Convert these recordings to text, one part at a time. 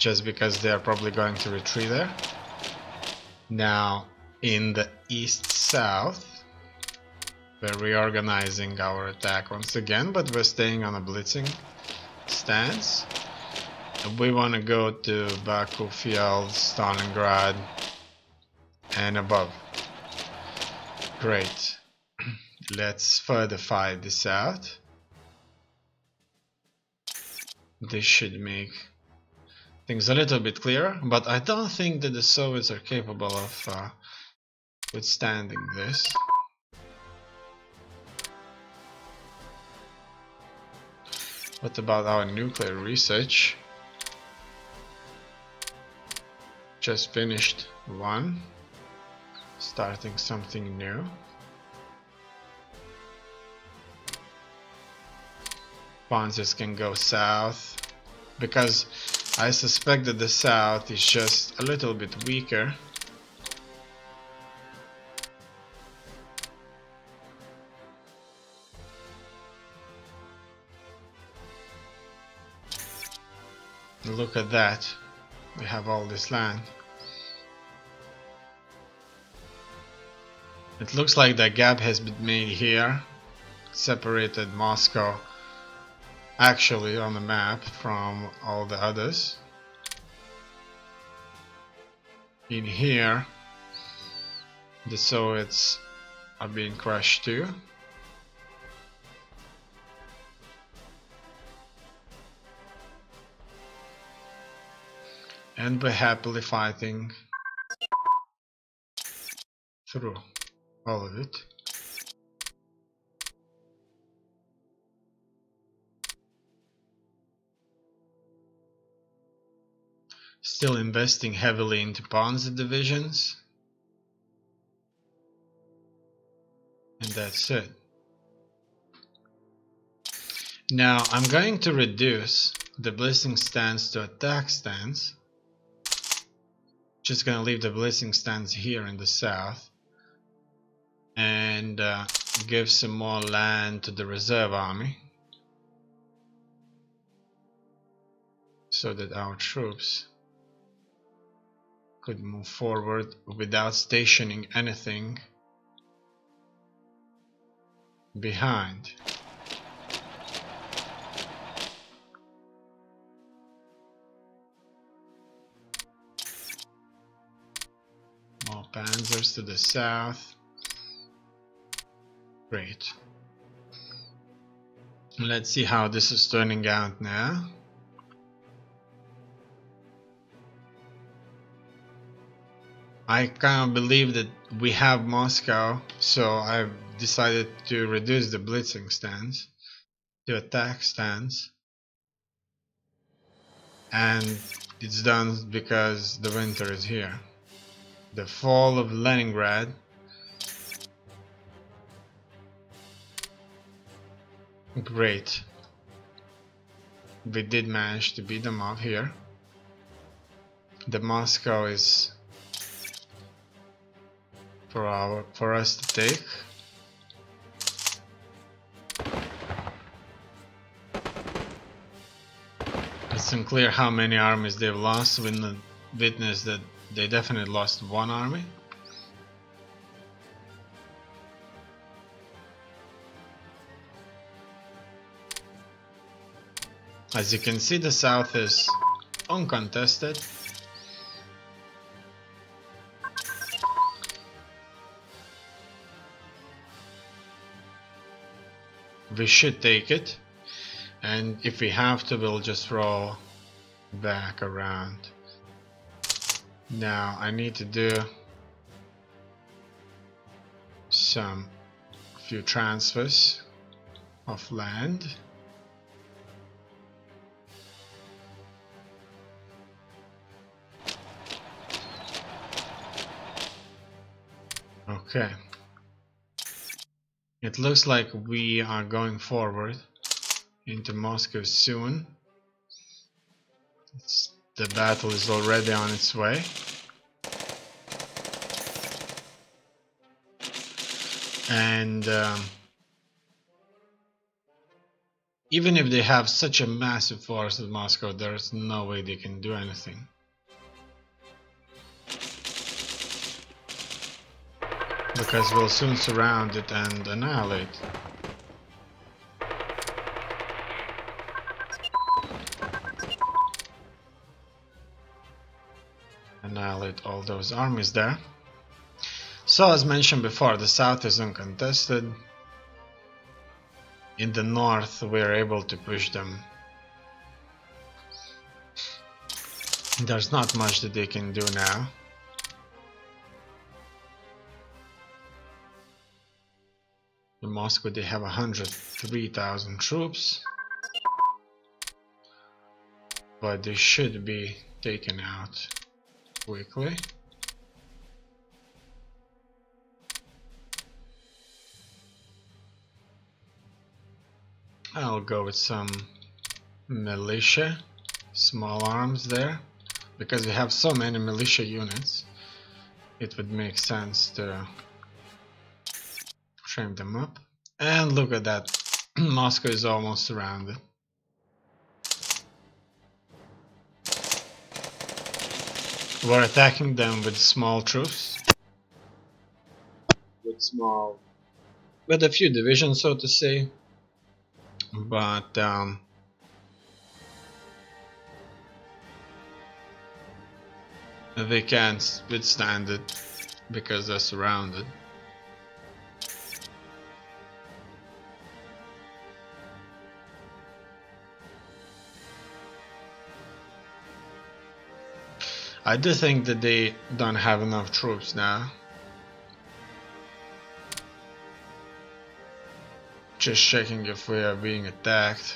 just because they are probably going to retreat there. Now in the east-south, we're reorganizing our attack once again, but we're staying on a blitzing stance. We want to go to Baku Fields, Stalingrad, and above. Great. Let's further fight this out. This should make things a little bit clearer, but I don't think that the Soviets are capable of withstanding this. What about our nuclear research? Just finished one, starting something new. Panzers can go south, because I suspect that the south is just a little bit weaker. Look at that. We have all this land. It looks like the gap has been made here, separated Moscow actually on the map from all the others. In here, the Soviets are being crushed too. And we're happily fighting through all of it. Still investing heavily into Panzer divisions. And that's it. Now I'm going to reduce the blitzing stance to attack stance. Just gonna leave the blitzing stance here in the south and give some more land to the reserve army so that our troops could move forward without stationing anything behind. More panzers to the south. Great. Let's see how this is turning out now. I can't believe that we have Moscow, so I've decided to reduce the blitzing stance to attack stance. And it's done because the winter is here. The fall of Leningrad. Great. We did manage to beat them off here. The Moscow is for us to take. It's unclear how many armies they've lost. We witnessed that they definitely lost one army. As you can see, the south is uncontested. We should take it, and if we have to, we'll just roll back around. Now I need to do a few transfers of land. Okay. It looks like we are going forward into Moscow soon. The battle is already on its way. And Even if they have such a massive force at Moscow, there's no way they can do anything. Because we'll soon surround it and annihilate. Annihilate all those armies there. So as mentioned before, the south is uncontested. In the north we are able to push them. There's not much that they can do now. In Moscow they have 103,000 troops, but they should be taken out quickly. I'll go with some militia, small arms there, because we have so many militia units. It would make sense to train them up. And look at that, Moscow is almost surrounded. We're attacking them with small troops, with a few divisions, so to say, but they can't withstand it because they're surrounded. I do think that they don't have enough troops now. Just checking if we are being attacked.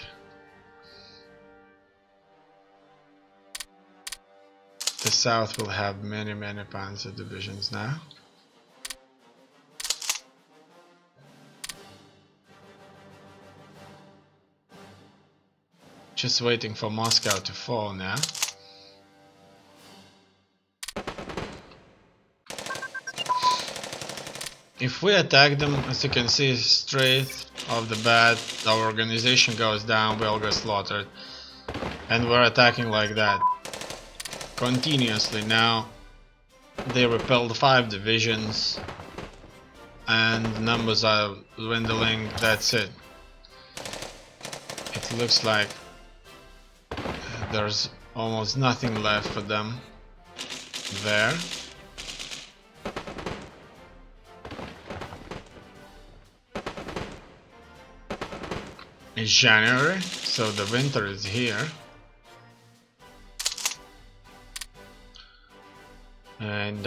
The south will have many panzer divisions now. Just waiting for Moscow to fall now. If we attack them, as you can see straight off the bat, our organization goes down, we all get slaughtered. And we're attacking like that continuously now. They repelled 5 divisions and numbers are dwindling. That's it. It looks like there's almost nothing left for them there. It's January, so the winter is here. And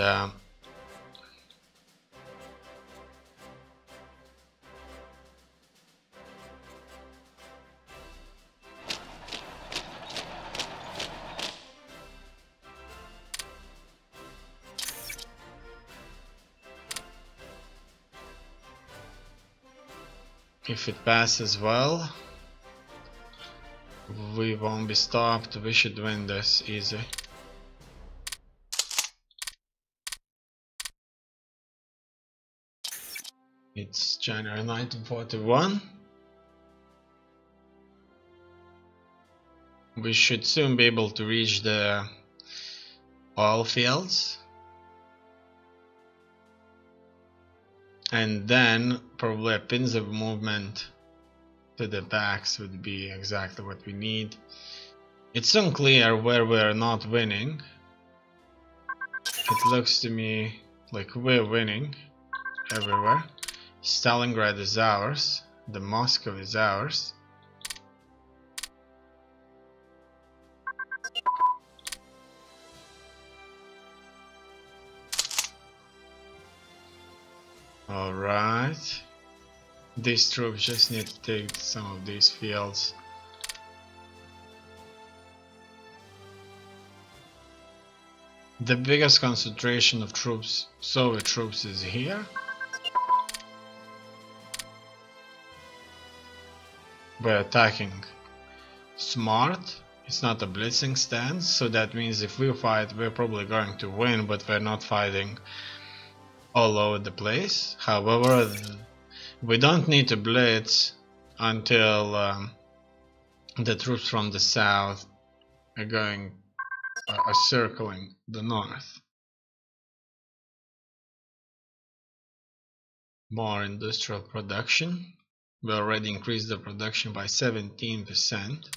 if it passes well, we won't be stopped. We should win this easy. It's January 1941. We should soon be able to reach the oil fields. And then probably a pincer movement to the backs would be exactly what we need. It's unclear where we're not winning. It looks to me like we're winning everywhere. Stalingrad is ours, the Moscow is ours. Alright, these troops just need to take some of these fields. The biggest concentration of troops, Soviet troops, is here. We're attacking smart. It's not a blitzing stance, so that means if we fight, we're probably going to win, but we're not fighting all over the place. However, we don't need to blitz until the troops from the south are circling the north. More industrial production. We already increased the production by 17%.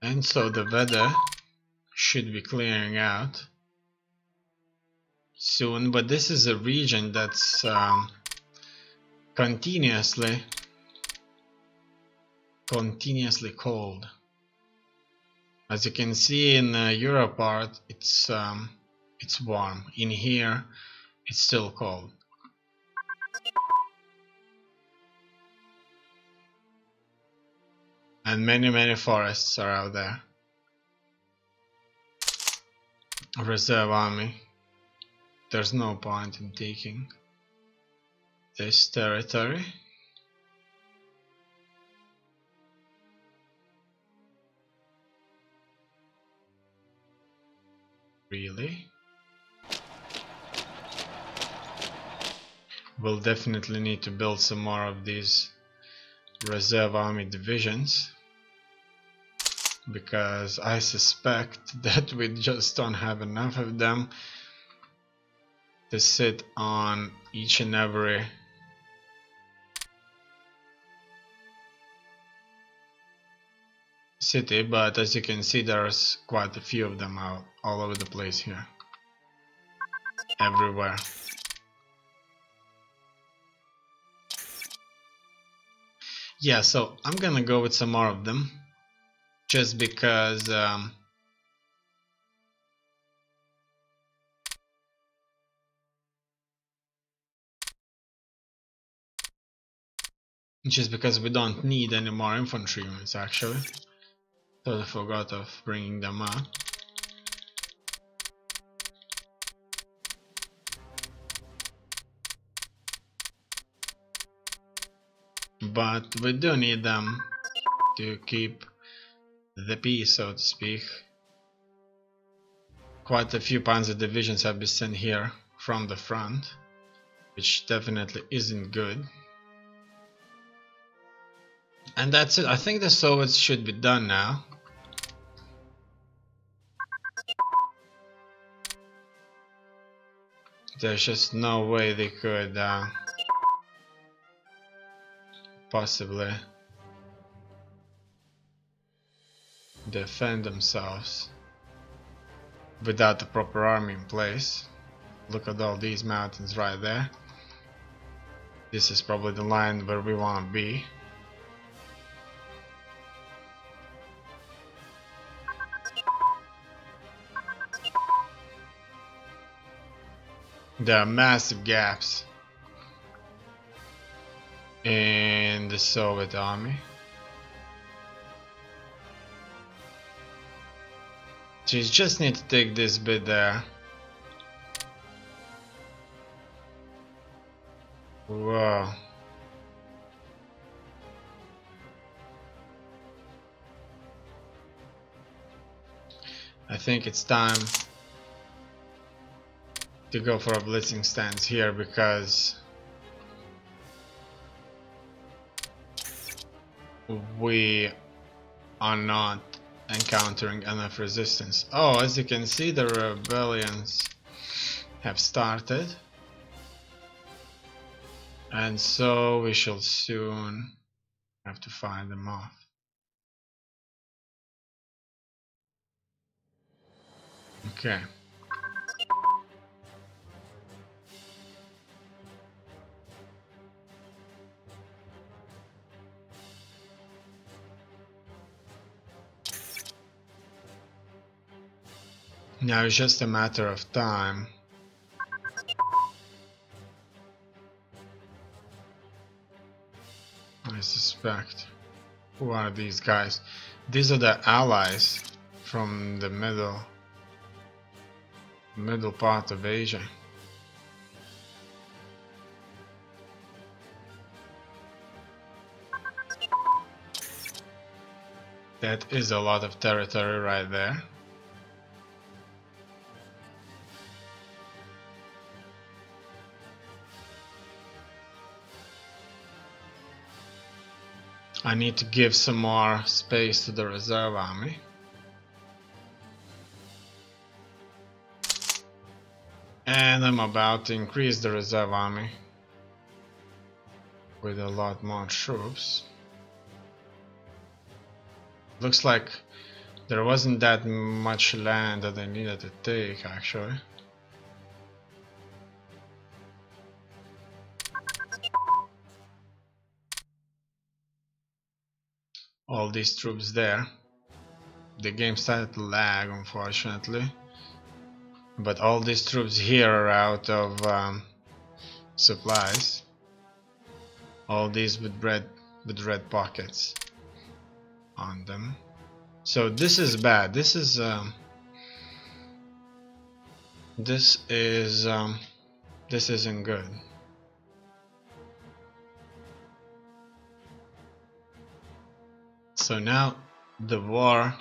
And so the weather should be clearing out soon, but this is a region that's continuously cold. As you can see in the Europe part, it's warm. In here, it's still cold. And many forests are out there. Reserve army. There's no point in taking this territory. Really? We'll definitely need to build some more of these reserve army divisions, because I suspect that we just don't have enough of them to sit on each and every city, but as you can see, there's quite a few of them out all over the place here, everywhere. Yeah, so I'm gonna go with some more of them, just because we don't need any more infantry units actually. Totally forgot of bringing them out. But we do need them to keep the peace, so to speak. Quite a few panzer divisions have been sent here from the front, which definitely isn't good. And that's it. I think the Soviets should be done now. There's just no way they could possibly defend themselves without the proper army in place. Look at all these mountains right there. This is probably the line where we want to be. There are massive gaps in the Soviet army. So you just need to take this bit there. Whoa. I think it's time to go for a blitzing stance here, because we are not encountering enough resistance. Oh, as you can see, the rebellions have started, and so we shall soon have to fight them off. Okay. Now it's just a matter of time. I suspect. Who are these guys? These are the allies from the middle part of Asia. That is a lot of territory right there. I need to give some more space to the reserve army. And I'm about to increase the reserve army with a lot more troops. Looks like there wasn't that much land that I needed to take, actually. All these troops there. The game started to lag, unfortunately. But all these troops here are out of supplies. All these with red pockets on them. So this is bad. This isn't good. So now the war,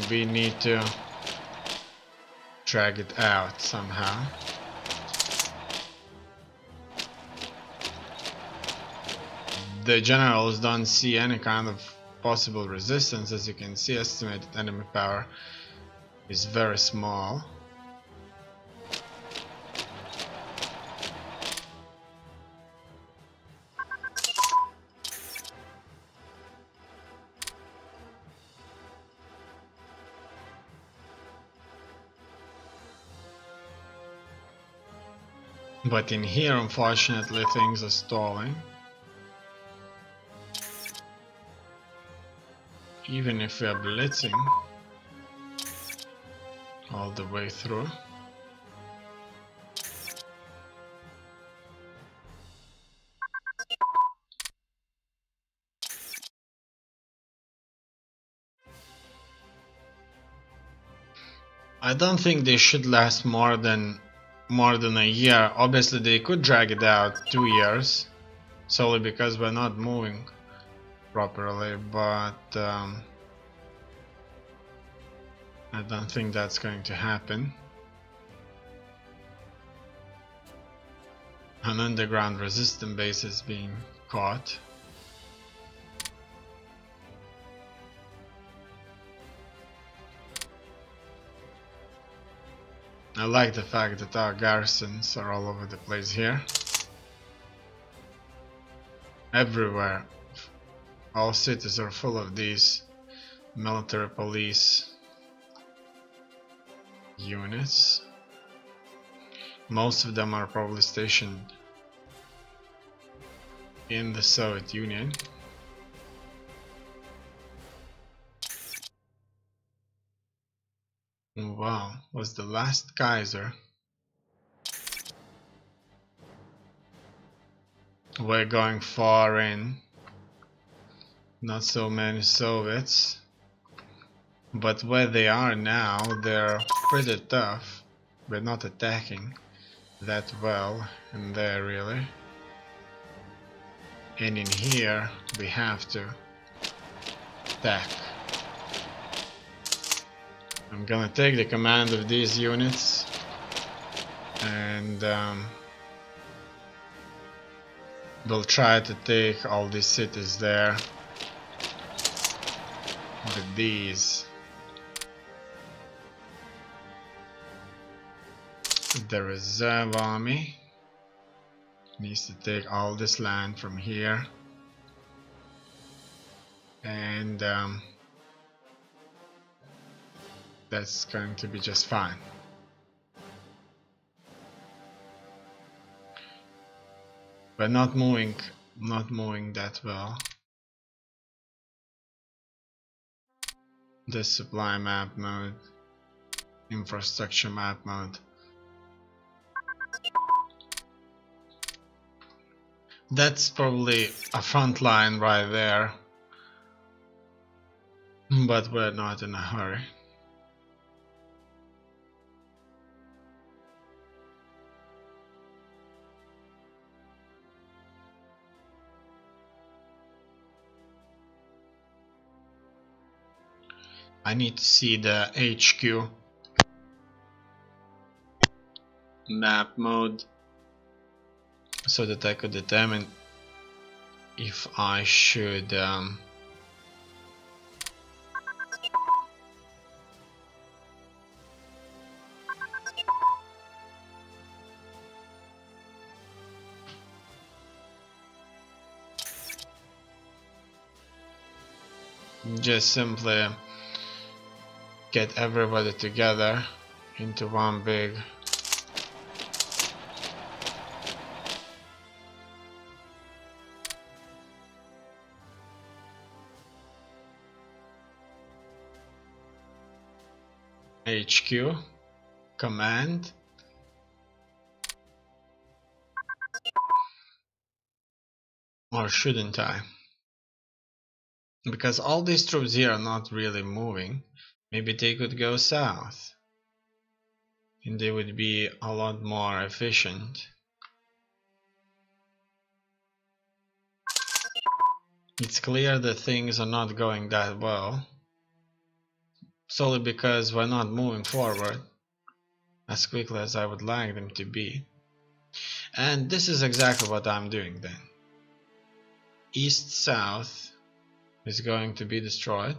we need to drag it out somehow. The generals don't see any kind of possible resistance. As you can see, estimated enemy power is very small. But in here, unfortunately, things are stalling. Even if we are blitzing all the way through. I don't think they should last more than a year. Obviously they could drag it out 2 years solely because we're not moving properly, but I don't think that's going to happen. An underground resistant base is being caught. I like the fact that our garrisons are all over the place here. Everywhere. All cities are full of these military police units. Most of them are probably stationed in the Soviet Union. Wow, was the last Kaiser. We're going far in. Not so many Soviets. But where they are now, they're pretty tough. We're not attacking that well in there, really. And in here, we have to attack. I'm gonna take the command of these units and we'll try to take all these cities there with these. The reserve army needs to take all this land from here, and that's going to be just fine. But not moving that well. The supply map mode, infrastructure map mode. That's probably a front line right there, but we're not in a hurry. I need to see the HQ map mode so that I could determine if I should just simply get everybody together into one big HQ command. Or shouldn't I? Because all these troops here are not really moving. Maybe they could go south and they would be a lot more efficient. It's clear that things are not going that well, solely because we're not moving forward as quickly as I would like them to be. And this is exactly what I'm doing then. East-south is going to be destroyed.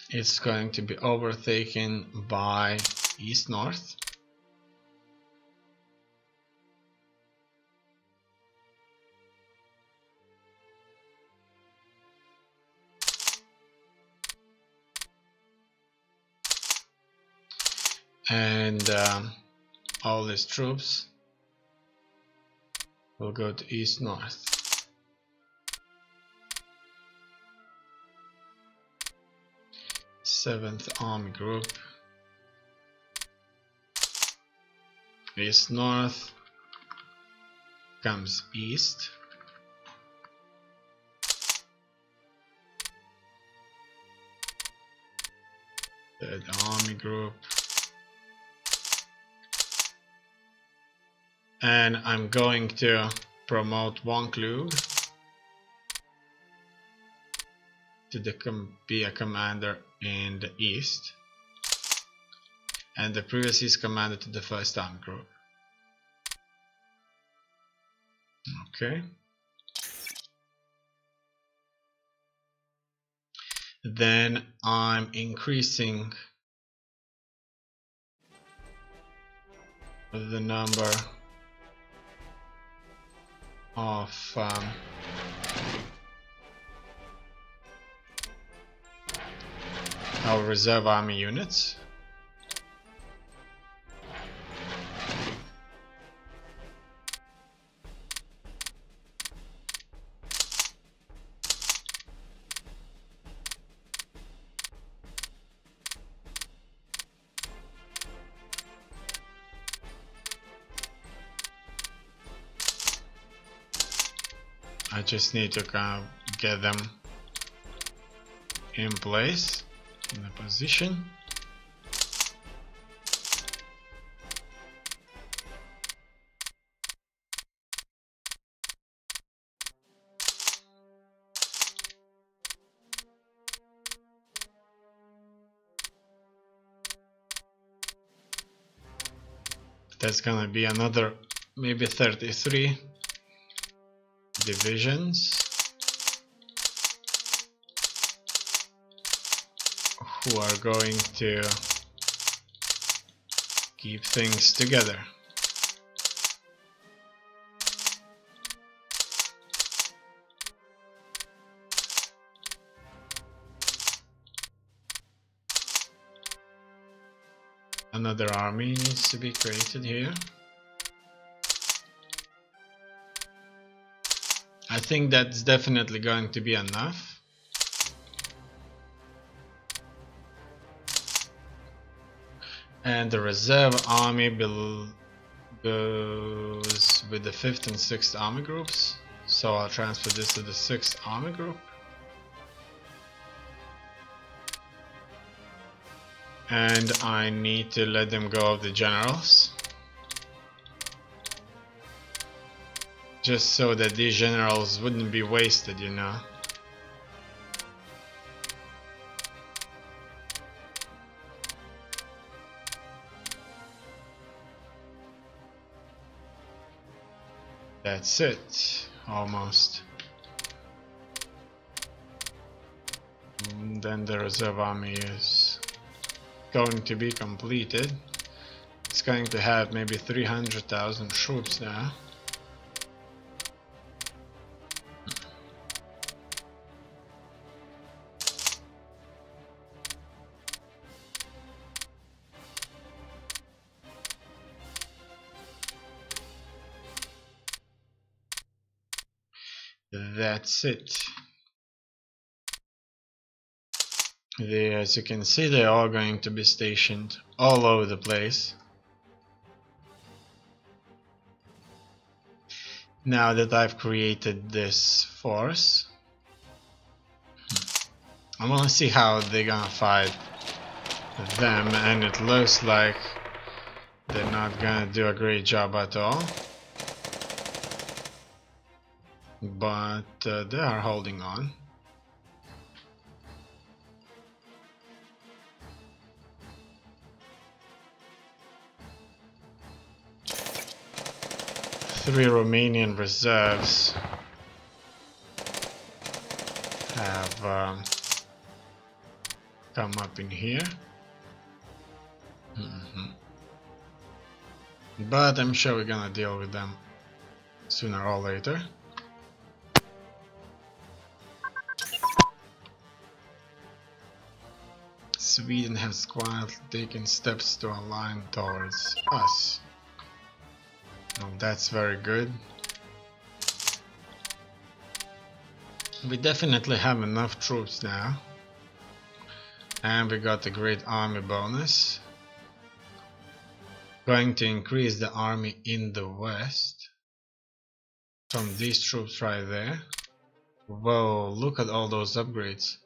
It's going to be overtaken by east-north. And all these troops will go to east-north. 7th Army Group, east-north, comes east. Third Army Group, and I'm going to promote one Klug to be a commander in the east, and the previous east commander to the 1st Army Group. Okay. Then I'm increasing the number of our reserve army units. I just need to kind of get them in place, in a position. That's gonna be another maybe 33 divisions who are going to keep things together. Another army needs to be created here. I think that's definitely going to be enough. And the reserve army goes with the 5th and 6th army groups. So I'll transfer this to the 6th army group. And I need to let them go of the generals. Just so that these generals wouldn't be wasted, you know. That's it, almost. And then the reserve army is going to be completed. It's going to have maybe 300,000 troops now. That's it. As you can see, they're all going to be stationed all over the place. Now that I've created this force, I want to see how they're gonna fight them, and it looks like they're not gonna do a great job at all. But they are holding on. Three Romanian reserves have come up in here. But I'm sure we're gonna deal with them sooner or later. Sweden has quietly taken steps to align towards us. Well, that's very good. We definitely have enough troops now. And we got a great army bonus. Going to increase the army in the west. From these troops right there. Whoa, look at all those upgrades.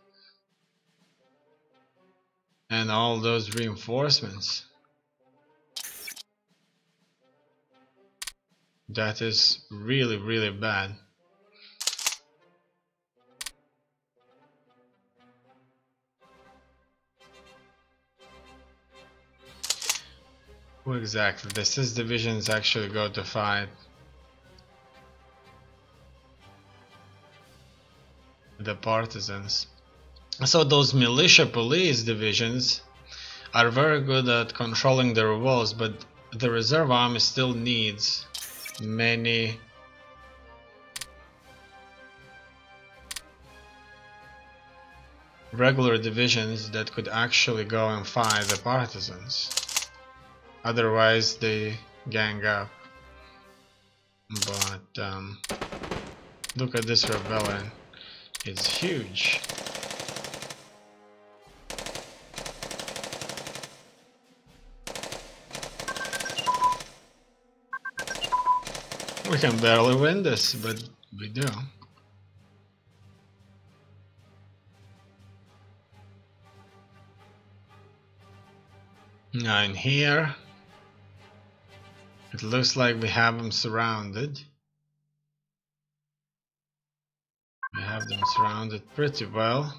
And all those reinforcements. That is really, really bad. Who exactly? Does this divisions actually go to fight the partisans? So those militia police divisions are very good at controlling the revolts, but the reserve army still needs many regular divisions that could actually go and fight the partisans. Otherwise they gang up. But look at this rebellion. It's huge. We can barely win this, but we do. Now in here, it looks like we have them surrounded. We have them surrounded pretty well.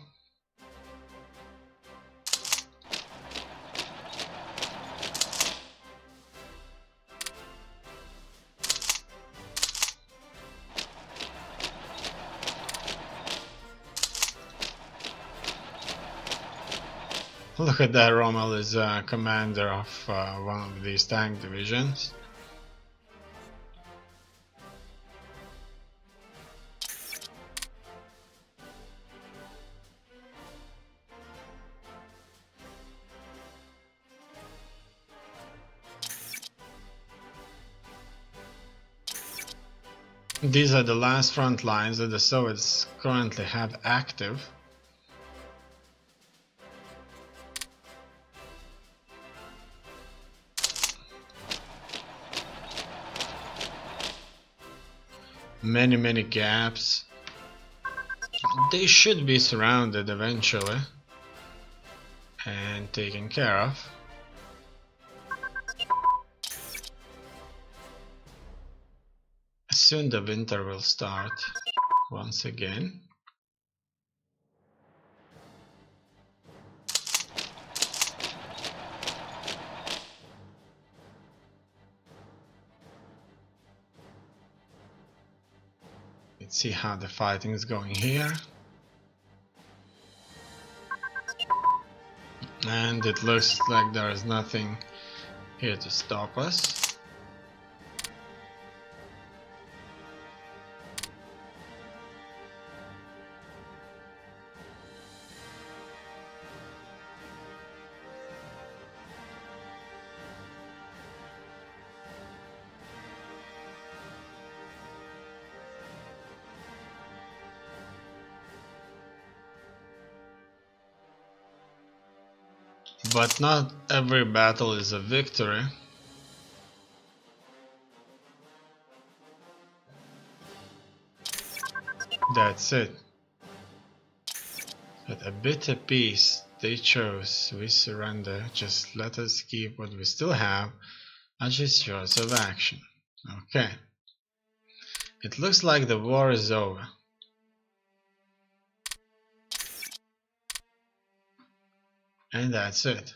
Look at that, Rommel is commander of one of these tank divisions. These are the last front lines that the Soviets currently have active. Many gaps. They should be surrounded eventually and taken care of. soon the winter will start once again. Let's see how the fighting is going here. And it looks like there is nothing here to stop us. But not every battle is a victory. That's it. At a bit apiece, they chose, we surrender, just let us keep what we still have, as just yours of action. Okay. It looks like the war is over. And that's it.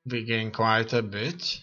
We gain quite a bit.